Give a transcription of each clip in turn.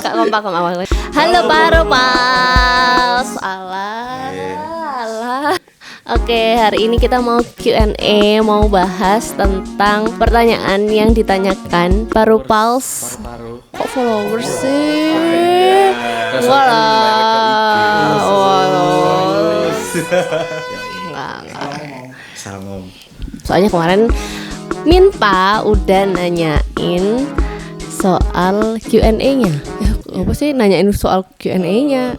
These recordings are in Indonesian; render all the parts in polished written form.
Kak kompak awal. Halo Parupals. Alah. Oke, hari ini kita mau Q&A, mau bahas tentang pertanyaan yang ditanyakan Parupals. Kok followers sih? Walah. Soalnya kemarin Minta udah nanyain soal Q&A-nya. Ya, apa sih nanyain soal Q&A-nya?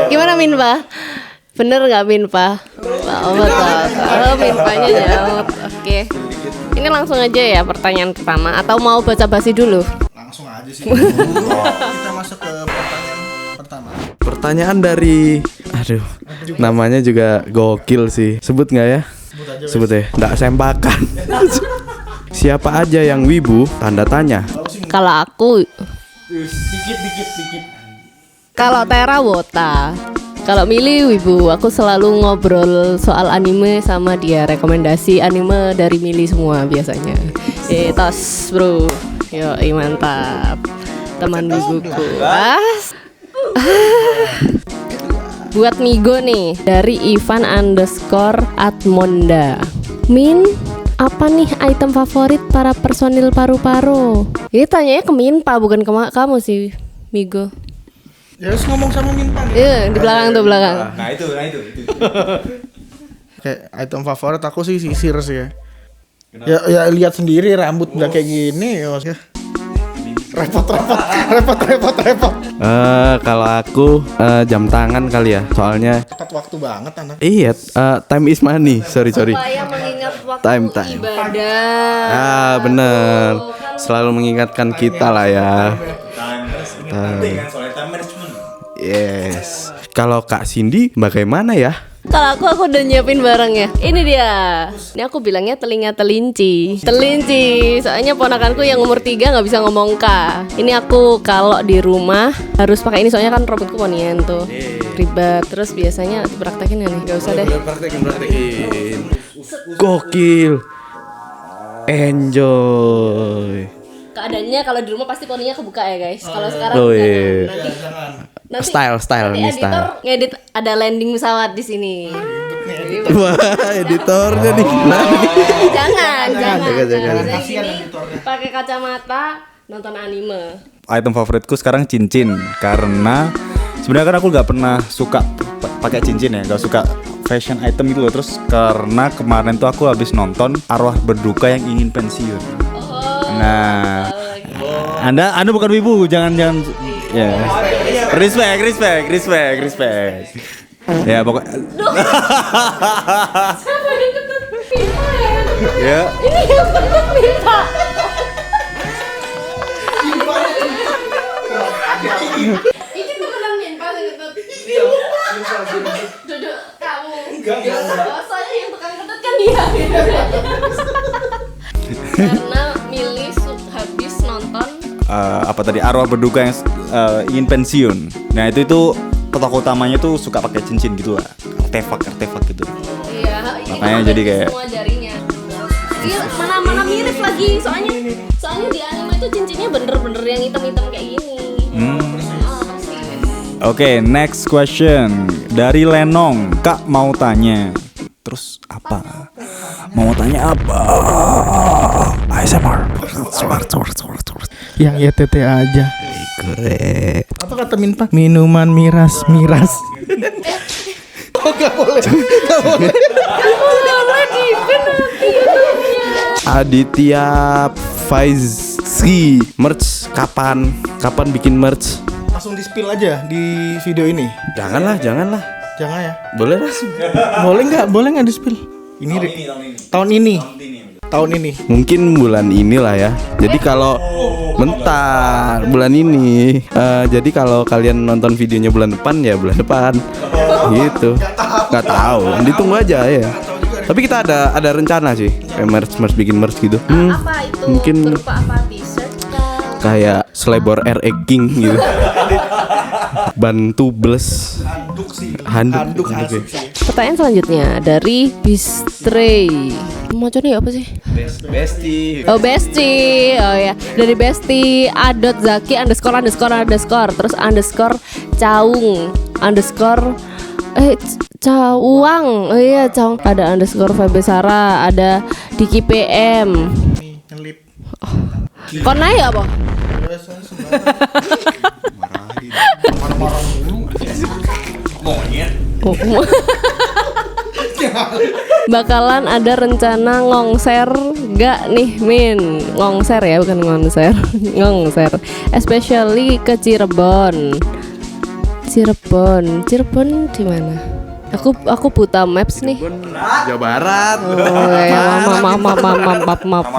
Gimana Minpa? Bener nggak Minpa? Oh betul. Minpanya jawab. Oke. Ini langsung aja ya pertanyaan pertama atau mau baca basi dulu? Langsung aja sih. Kita masuk ke pertanyaan pertama. Pertanyaan dari, namanya juga gokil sih. Sebut nggak ya? Sebut ya. Nggak sempakan. Siapa aja yang wibu? Tanda tanya. Kalau aku, Dikit. kalau Tera Wota, kalau Mili wibu, aku selalu ngobrol soal anime sama dia, rekomendasi anime dari Mili semua biasanya. Tos bro, yo mantap, teman wibuku. Buat Migo nih dari Ivan_Atmonda. Min, apa nih item favorit para personil paru-paru? Ini tanyanya ke Minpa bukan ke kamu sih, Migo. Ya harus ngomong sama Minpa. Iya, di belakang tuh belakang. Nah itu. Kayak item favorit aku sih sisir sih ya. Ya lihat sendiri rambut udah kayak gini ya. Repot. Kalau aku jam tangan kali ya. Soalnya Tepat waktu banget anak. iya, time is money. Sorry. Supaya mengingat waktu Time. ibadah. Bener. Selalu mengingatkan kita lah ya. Penting kan soalnya time management. Yes. Kalau Kak Cindy bagaimana ya? Kalau aku udah nyiapin barangnya. Ini dia. Ini aku bilangnya telinga telinci. Soalnya ponakanku yang umur 3 nggak bisa ngomong K. Ini aku kalau di rumah harus pakai ini soalnya kan robotku ponian tuh. Ribet. Terus biasanya dipraktekin nggak nih? Gak usah deh. Praktekin. Gokil. Enjoy. Keadaannya kalau di rumah pasti poninya kebuka ya guys. Kalau sekarang Oh, jangan. iya. Nanti Style nanti ini editor style. ngedit ada landing pesawat di sini. Wah, editornya nih. Jangan. Jangan. Misalnya gini, pakai kacamata nonton anime. Item favoritku sekarang cincin karena sebenarnya kan aku nggak pernah suka pakai cincin ya, nggak suka fashion item gitu loh. Terus karena kemarin tuh aku habis nonton Arwah Berduka yang ingin pensiun. Nah, Anda bukan wibu, jangan ya. Respect. Ya pokok. Siapa yang ketut Minta Ya. Ini yang ketut Minta. Ini bukan Minta yang ketut. Duduk kamu. Enggak. Soalnya yang tukang ketut kan dia. Karena milih habis nonton Apa tadi Arwah Berduka yang ingin pensiun. Nah itu tokoh utamanya tuh suka pakai cincin gitu lah, artefak gitu. iya, Makanya ini jadi kayak semua jarinya. Iya, mana mirip lagi. Soalnya di anime itu cincinnya bener-bener yang hitam-hitam kayak gini. Persis. Oke, next question dari Lenong. Kak mau tanya. Terus apa? Mau tanya apa? ASMR. Yang YTT aja. Korek. Apa kata Minpa? Minuman miras. Oh gak boleh. Aditya Faizki, merch kapan bikin merch? Langsung di spill aja di video ini. Jangan lah. Jangan ya. Boleh lah. Boleh nggak di spill? Tahun ini. Mungkin bulan inilah ya. Jadi kalau bentar bulan ini. Jadi kalau kalian nonton videonya bulan depan ya bulan depan. Gitu. Nggak tahu. Ditunggu aja ya. Tapi kita ada rencana sih. Kayak merch bikin merch gitu. Apa itu? Mungkin Berupa apa? T-shirt kah? kayak Slebor RE King gitu. Ban tubeless. Handuk Oke. asik sih. Pertanyaan selanjutnya dari Bistray. Macamnya apa sih? Besti. Oh Besti, oh ya dari Besti @zaki __ terus _caung cawang, oh iya cawang, ada _Febe Sara, ada Diki PM. Nih, nyelip. Kon naik apa? Marah-marah dulu. Bakalan ada rencana ngongser gak nih Min? Ngongser ya, bukan ngongser. Ngongser, especially ke Cirebon di mana? Aku buta maps nih. Jawa Barat. Oh ya, maaf.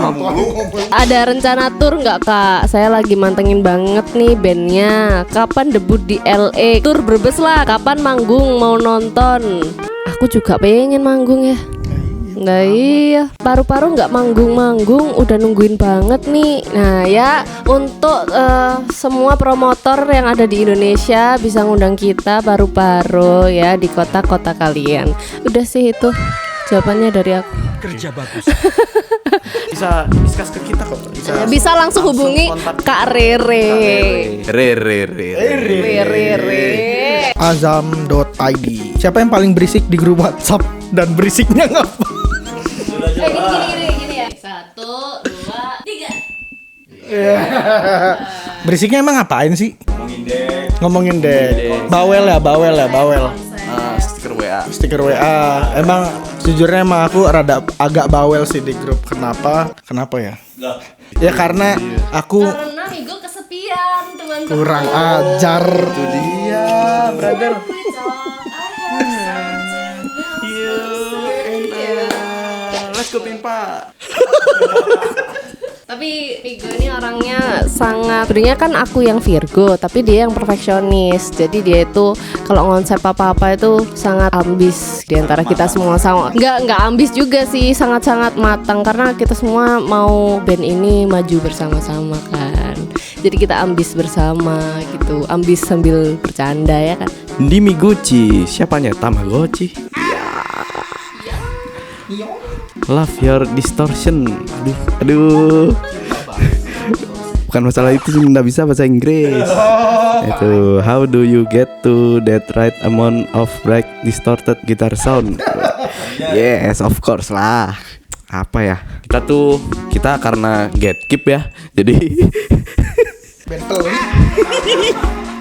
Ada rencana tour nggak kak? Saya lagi mantengin banget nih bandnya. Kapan debut di LA? Tour Brebes lah. Kapan manggung? Mau nonton? Aku juga pengen manggung ya. Nggak iya, paru-paru nggak manggung-manggung, udah nungguin banget nih. Nah ya, untuk semua promotor yang ada di Indonesia bisa ngundang kita paru-paru ya di kota-kota kalian. Udah sih itu jawabannya dari aku. Kerja bagus. Bisa discuss ke kita kok. Bisa langsung hubungi kontak. Kak Rere. Rere. Azam.id. Siapa yang paling berisik di grup WhatsApp dan berisiknya ngapa? Gini ya. 1, 2, 3. Berisiknya emang ngapain sih? Ngomongin dek. Bawel ya. Stiker WA. Emang sejujurnya emang aku agak bawel sih di grup. Kenapa ya? Ya karena aku Karena Migo kesepian teman-teman. kurang ajar. Itu dia, brother. Let's go Pimpa. Tapi Migo ini orangnya sangat, sebenarnya kan aku yang Virgo, tapi dia yang perfeksionis. Jadi dia itu kalau konsep apa-apa itu sangat ambis. Di antara kita semua sama. Enggak ambis juga sih, sangat-sangat matang karena kita semua mau band ini maju bersama-sama kan. Jadi kita ambis bersama gitu. Ambis sambil bercanda ya kan. Di Miguchi, siapanya Tamagotchi? Love your distortion. Aduh. Bukan masalah itu sih, nggak bisa bahasa Inggris. Itu how do you get to that right amount of bright distorted guitar sound? Yes, of course lah. Apa ya? Kita karena gatekeep ya. Jadi Bentel.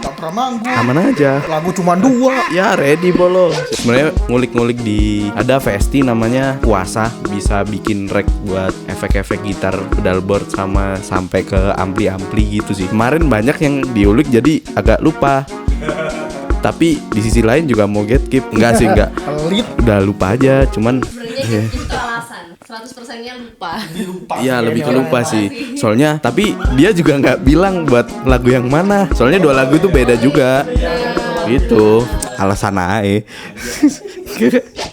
Tak pernah manggung. aman aja. Lagu cuma 2. Ya ready bolo. Sebenarnya ngulik-ngulik di ada VST namanya Kuasa, bisa bikin rek buat efek-efek gitar, pedalboard sama sampai ke ampli-ampli gitu sih. Kemarin banyak yang diulik jadi agak lupa. Tapi di sisi lain juga mau gatekeep. Enggak. Pelit. Udah lupa aja, cuman Sebenarnya itu alasan. 100%-nya lupa. iya lebih ke lupa sih. Soalnya tapi dia juga nggak bilang buat lagu yang mana. Soalnya 2 lagu itu beda juga. Gitu. Alasan aja.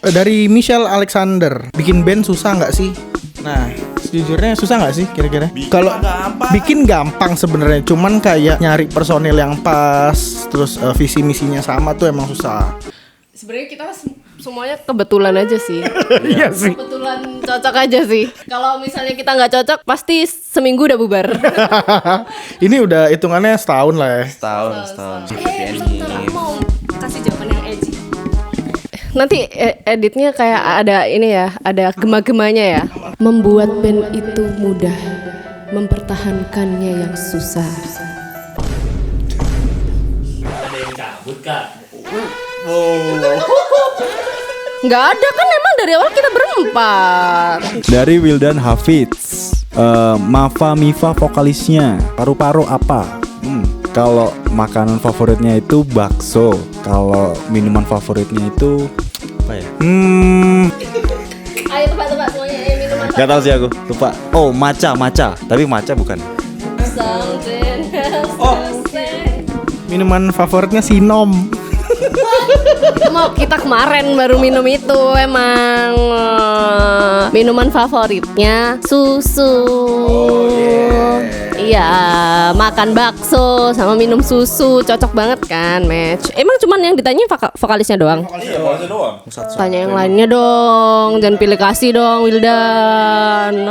Dari Michelle Alexander, bikin band susah nggak sih? Nah, sejujurnya susah nggak sih kira-kira? Kalau bikin gampang sebenarnya, cuman kayak nyari personil yang pas, terus visi misinya sama tuh emang susah. Sebenarnya kita semuanya kebetulan aja sih. Iya sih. Kebetulan cocok aja sih. Kalau misalnya kita nggak cocok, pasti seminggu udah bubar. Ini udah hitungannya setahun lah ya. Setahun. Bentar, aku mau kasih jawaban yang edgy. Nanti editnya kayak ada ini ya, ada gema-gemanya ya. Membuat band itu mudah, mempertahankannya yang susah. Ada yang cabut kak. Nggak ada kan, emang dari awal kita berempat. Dari Wildan Hafiz, Mafa Mifa vokalisnya, paru-paru apa? Kalau makanan favoritnya itu bakso, kalau minuman favoritnya itu apa ya? Ayo tebak semuanya, minuman. Gak tahu sih aku, lupa. Oh, matcha, tapi matcha bukan. Something else to say. Minuman favoritnya Sinom. Mau kita kemarin baru minum itu emang minuman favoritnya susu. Iya, makan bakso sama minum susu cocok banget kan, match. Emang cuman yang ditanya vokalisnya doang? Tanya yang lainnya dong, jangan pilih kasih dong, Wildan.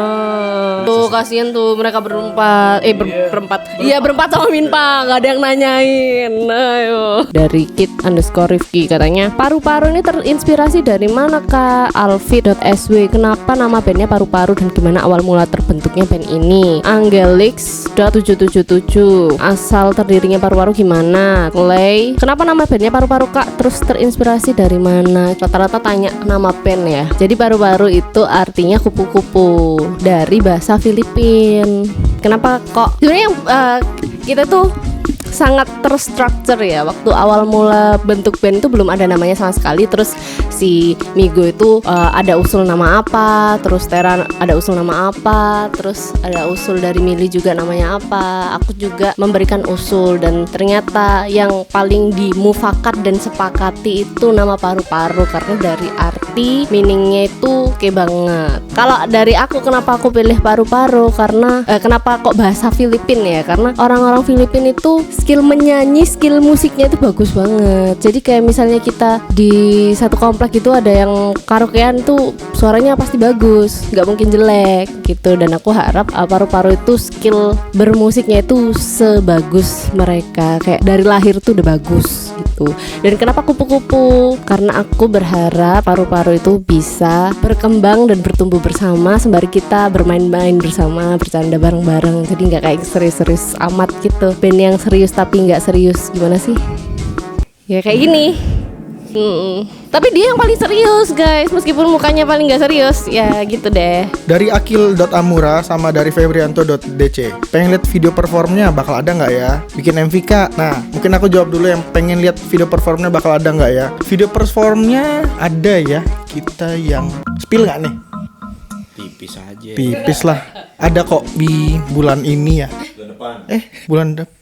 Tuh kasihan tuh mereka berempat, berempat. Iya berempat sama Minpa, nggak ada yang nanyain. Ayo. Dari kit_Rifki katanya, paru-paru ini terinspirasi dari mana kak? Alfie.sw, kenapa nama bandnya paru-paru dan gimana awal mula terbentuknya band ini? Angelix.777, asal terdirinya paru-paru gimana? Clay, kenapa nama bandnya paru-paru kak? Terus terinspirasi dari mana? Rata-rata tanya nama band ya. Jadi paru-paru itu artinya kupu-kupu dari bahasa Filipin. Kenapa kok? Sebenarnya kita tuh sangat terstruktur ya. Waktu awal mula bentuk band itu belum ada namanya sama sekali. Terus si Migo itu ada usul nama apa, terus Tera ada usul nama apa, terus ada usul dari Mili juga namanya apa. Aku juga memberikan usul dan ternyata yang paling dimufakat dan sepakati itu nama paru-paru karena dari arti meaningnya itu oke banget. Kalau dari aku kenapa aku pilih paru-paru karena kenapa kok bahasa Filipin ya? Karena orang-orang Filipin itu skill menyanyi, skill musiknya itu bagus banget. Jadi kayak misalnya kita di satu komplek itu ada yang karaokean tuh suaranya pasti bagus, nggak mungkin jelek gitu. Dan aku harap paru-paru itu skill bermusiknya itu sebagus mereka, kayak dari lahir tuh udah bagus gitu. Dan kenapa kupu-kupu? Karena aku berharap paru-paru itu bisa berkembang dan bertumbuh bersama sembari kita bermain-main bersama, bercanda bareng-bareng. Jadi nggak kayak serius-serius amat gitu. Band yang serius tapi nggak serius gimana sih? Ya kayak gini. Tapi dia yang paling serius guys, meskipun mukanya paling nggak serius. Ya gitu deh. Dari akil.amura sama dari febrianto.dc, pengen lihat video performnya bakal ada nggak ya? Bikin MVK. Nah mungkin aku jawab dulu yang pengen lihat video performnya bakal ada nggak ya? Video performnya ada ya. Kita yang spill nggak nih? Tipis aja. Tipis lah. Ada kok di bulan ini ya. Bulan depan.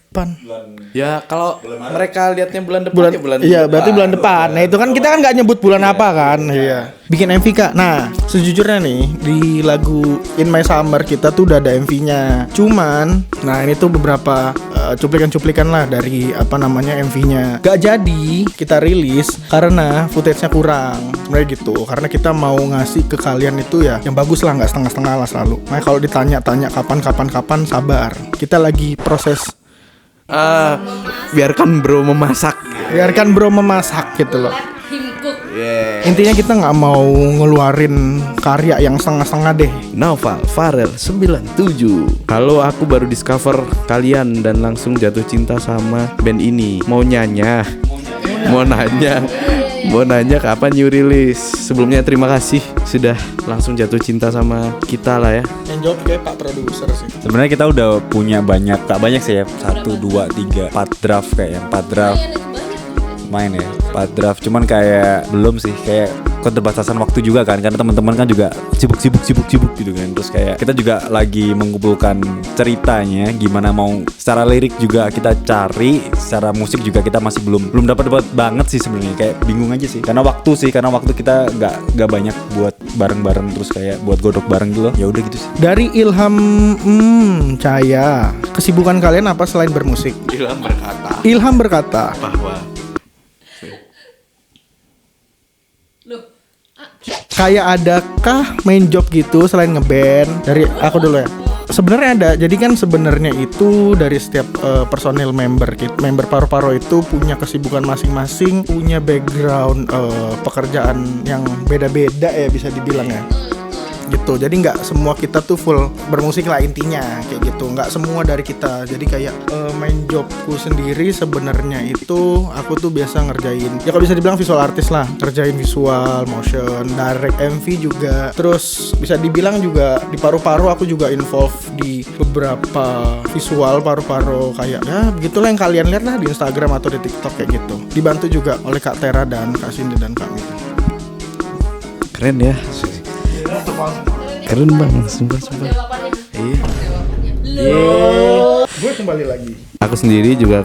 Ya kalau mereka lihatnya bulan depan ya bulan iya depan. berarti bulan depan. Nah itu kan kita kan nggak nyebut bulan apa kan. Iya. Bikin MV kak. Nah sejujurnya nih di lagu In My Summer kita tuh udah ada MV-nya. Cuman nah ini tuh beberapa cuplikan-cuplikan lah dari apa namanya MV-nya. Gak jadi kita rilis karena footage-nya kurang. Sebenarnya gitu. Karena kita mau ngasih ke kalian itu ya yang bagus lah, nggak setengah-setengah lah selalu. Nah kalau ditanya-tanya kapan sabar. Kita lagi proses. Biarkan bro memasak. Biarkan bro memasak gitu loh. Intinya kita nggak mau ngeluarin karya yang setengah-setengah deh. Naufal Farel 97. Halo, aku baru discover kalian dan langsung jatuh cinta sama band ini. Mau nanya kapan new release. Sebelumnya terima kasih sudah langsung jatuh cinta sama kita lah ya. Yang jawab kayak Pak Produser sih. Sebenarnya kita udah punya banyak, tak banyak sih ya, 1, 2, 3, 4 draft kayaknya, 4 draft main ya, 4 draft. Cuman kayak belum sih, kayak keterbatasan waktu juga kan, karena teman-teman kan juga sibuk gitu kan. Terus kayak kita juga lagi mengumpulkan ceritanya, gimana mau secara lirik juga kita cari, secara musik juga kita masih belum dapat banget sih sebenarnya, kayak bingung aja sih. Karena waktu kita nggak banyak buat bareng-bareng, terus kayak buat godok bareng gitu loh. Ya udah gitu sih. Dari Ilham Cahaya, kesibukan kalian apa selain bermusik? Ilham berkata bahwa kayak adakah main job gitu selain ngeband? Dari aku dulu ya. Sebenarnya ada. Jadi kan sebenarnya itu dari setiap personil member paru-paru itu punya kesibukan masing-masing, punya background pekerjaan yang beda-beda ya bisa dibilang ya. Gitu. Jadi nggak semua kita tuh full bermusik lah intinya kayak gitu. Nggak semua dari kita. Jadi kayak main jobku sendiri sebenarnya itu aku tuh biasa ngerjain. Ya kalau bisa dibilang visual artist lah, ngerjain visual, motion, direct MV juga. Terus bisa dibilang juga di paru-paru aku juga involve di beberapa visual paru-paru kayak ya begitulah yang kalian lihat lah di Instagram atau di TikTok kayak gitu. Dibantu juga oleh Kak Tera dan Kak Cindy dan Kak Mita. keren ya. Keren banget, sumpah. Iya. Gue kembali lagi. Aku sendiri juga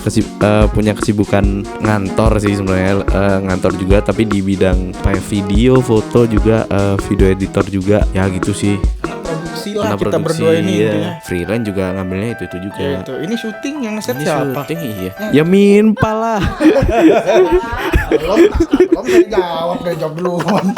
punya kesibukan ngantor sih sebenarnya, ngantor juga tapi di bidang kayak video, foto juga, video editor juga, ya gitu sih. Produksi lah Karena kita produksi, berdua ini iya. intinya. Freelance juga ngambilnya itu juga. Ya itu. Ini syuting yang ngeset Ini siapa? syuting, iya. Ya Minpa lah. Belum saya jawab duluan.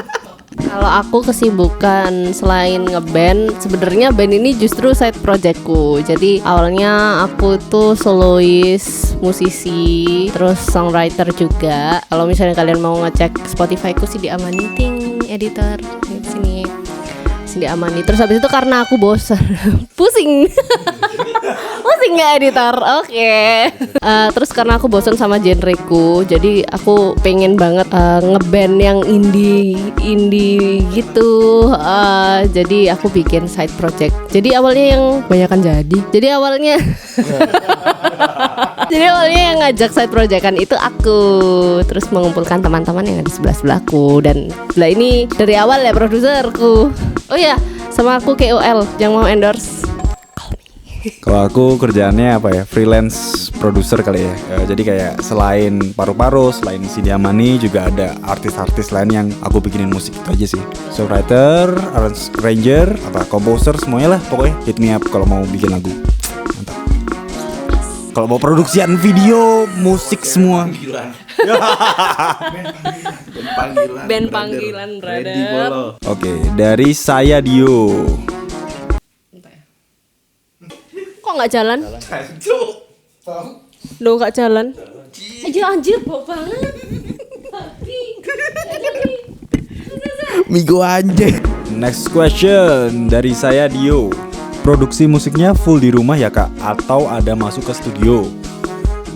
Kalau aku kesibukan selain ngeband, sebenarnya band ini justru side projectku. Jadi awalnya aku tuh solois, musisi, terus songwriter juga. Kalau misalnya kalian mau ngecek Spotify-ku Cindy Amani, ting editor di sini. Cindy Amani. Terus habis itu karena aku bosan, pusing. Pusing nggak editor? Oke. Terus karena aku bosan sama genreku, jadi aku pengen banget ngeband yang indie gitu. Jadi aku bikin side project. Jadi awalnya yang banyakan jadi awalnya jadi awalnya yang ngajak side projectan itu aku, terus mengumpulkan teman-teman yang ada di sebelahku, dan sebelah ini dari awal ya produserku. Oh ya, sama aku KOL yang mau endorse. Kalau aku kerjaannya apa ya, freelance producer kali ya. Jadi kayak selain paru-paru, selain Cindy Amani juga ada artis-artis lain yang aku bikinin musik, itu aja sih. Songwriter, arranger, composer, semuanya lah pokoknya. Hit me up kalau mau bikin lagu. Mantap. Kalau mau produksian video, musik semua. Band panggilan, brother. Oke, dari saya Dio. Kok nggak jalan? Duh, nggak jalan. Anjir, bau banget. Migo anjing. Next question dari saya Dio. Produksi musiknya full di rumah ya kak? Atau ada masuk ke studio?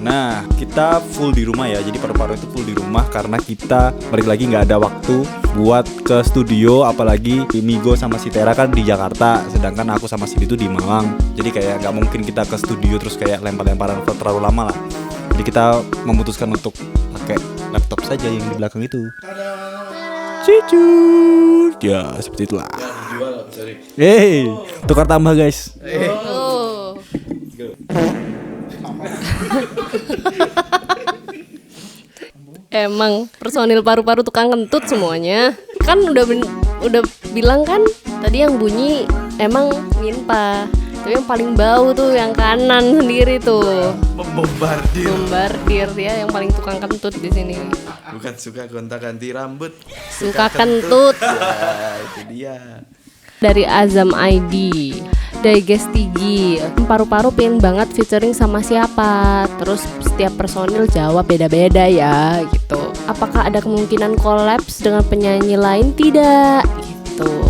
Nah, kita full di rumah ya. Jadi paru-paru itu full di rumah karena kita balik lagi nggak ada waktu buat ke studio. Apalagi Migo sama si Tera kan di Jakarta, sedangkan aku sama Cindy itu di Malang. Jadi kayak nggak mungkin kita ke studio terus kayak lempar-lemparan terlalu lama lah. Jadi kita memutuskan untuk pakai laptop saja yang di belakang itu. Cicut. Ya seperti itulah. Hey, tukar tambah guys. Oh. Emang personil paru-paru tukang kentut semuanya. Kan udah bilang kan tadi yang bunyi emang Minpa. Tapi yang paling bau tuh yang kanan sendiri tuh. Bombardir ya, yang paling tukang kentut di sini. Bukan suka gonta-ganti rambut, Suka kentut. Ya, itu dia. Dari Azam ID, Daigestigi, paru-paru pengen banget featuring sama siapa. Terus setiap personil jawab beda-beda ya gitu. Apakah ada kemungkinan kolaps dengan penyanyi lain? Tidak gitu.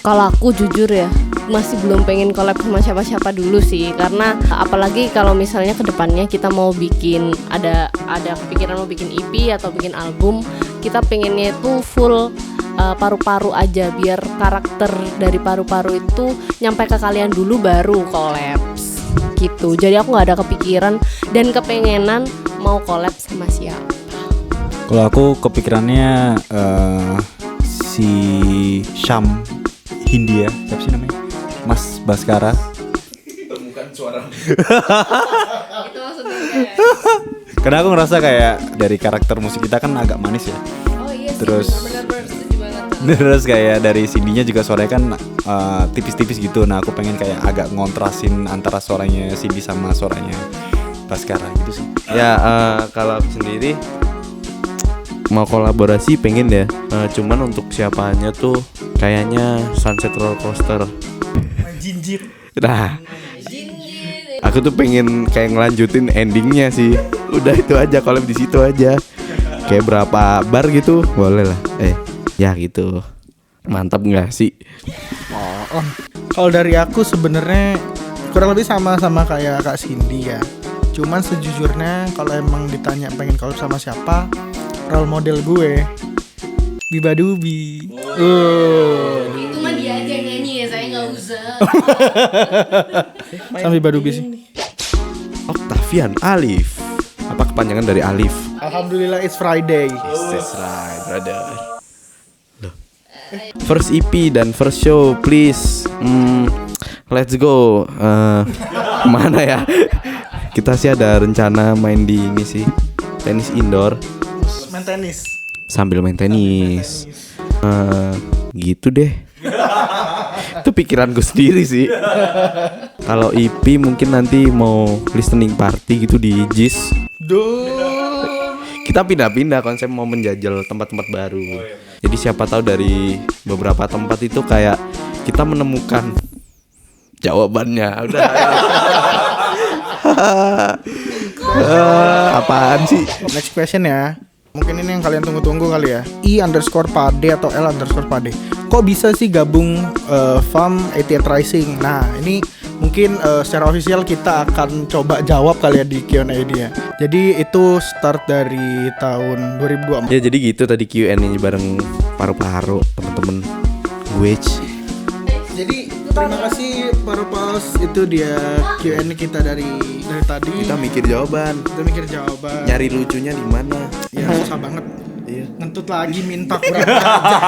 Kalau aku jujur ya, masih belum pengen collab sama siapa-siapa dulu sih, karena apalagi kalau misalnya kedepannya kita mau bikin ada kepikiran mau bikin EP atau bikin album, kita pengennya itu full paru-paru aja, biar karakter dari paru-paru itu nyampe ke kalian dulu baru collabs gitu. Jadi aku nggak ada kepikiran dan kepengenan mau collab sama siapa. Kalau aku kepikirannya si Syam Hindia, siapa sih namanya? Mas Baskara. Temukan suara. Itu maksudnya. Karena aku ngerasa kayak dari karakter musik kita kan agak manis ya. Oh iya sih. Terus Benar-benar setuju banget. Terus kayak dari Cindy-nya juga suaranya kan tipis-tipis gitu. Nah aku pengen kayak agak ngontrasin antara suaranya Cindy sama suaranya Baskara gitu sih. Ya kalau aku sendiri mau kolaborasi pengen ya, cuman untuk siapanya tuh kayaknya Sunset Roller Coaster. Jinjit. Nah, aku tuh pengen kayak ngelanjutin endingnya sih. Udah itu aja, collab di situ aja. Kayak berapa bar gitu, boleh lah. Ya gitu. Mantap nggak sih? Oh. Kalau dari aku sebenarnya kurang lebih sama kayak Kak Cindy ya. Cuman sejujurnya kalau emang ditanya pengen collab sama siapa, role model gue Biba Dubi. Itu mah dia aja yang nyanyi ya, saya nggak usah. Sama Biba Dubi sih. Octavian Alif. Apa kepanjangan dari Alif? Alhamdulillah it's Friday. That's right, brother. Loh. First EP dan first show, please. Let's go. Mana ya? kita sih ada rencana main di ini sih, tenis indoor Main tenis. sambil main tenis. Gitu deh. Itu pikiran gue sendiri sih. Kalau IP mungkin nanti mau listening party gitu di JIS. Kita pindah-pindah konsep, mau menjajal tempat-tempat baru. Jadi siapa tahu dari beberapa tempat itu kayak kita menemukan jawabannya. Udah. Apaan sih? Next question ya. Mungkin ini yang kalian tunggu-tunggu kali ya. I_Pade atau L_Pade. Kok bisa sih gabung FAM 88 Rising? Nah, ini mungkin secara official kita akan coba jawab kali ya di Q&A ini ya. Jadi itu start dari tahun 2024. Ya jadi gitu tadi Q&A bareng paru-paru temen-temen gue. Jadi terima kasih Parupals, itu dia Q&A kita dari tadi. Kita mikir jawaban, Kita mikir jawaban. nyari lucunya di mana. Ya susah banget. Iya. Ngentut lagi minta kurang aja.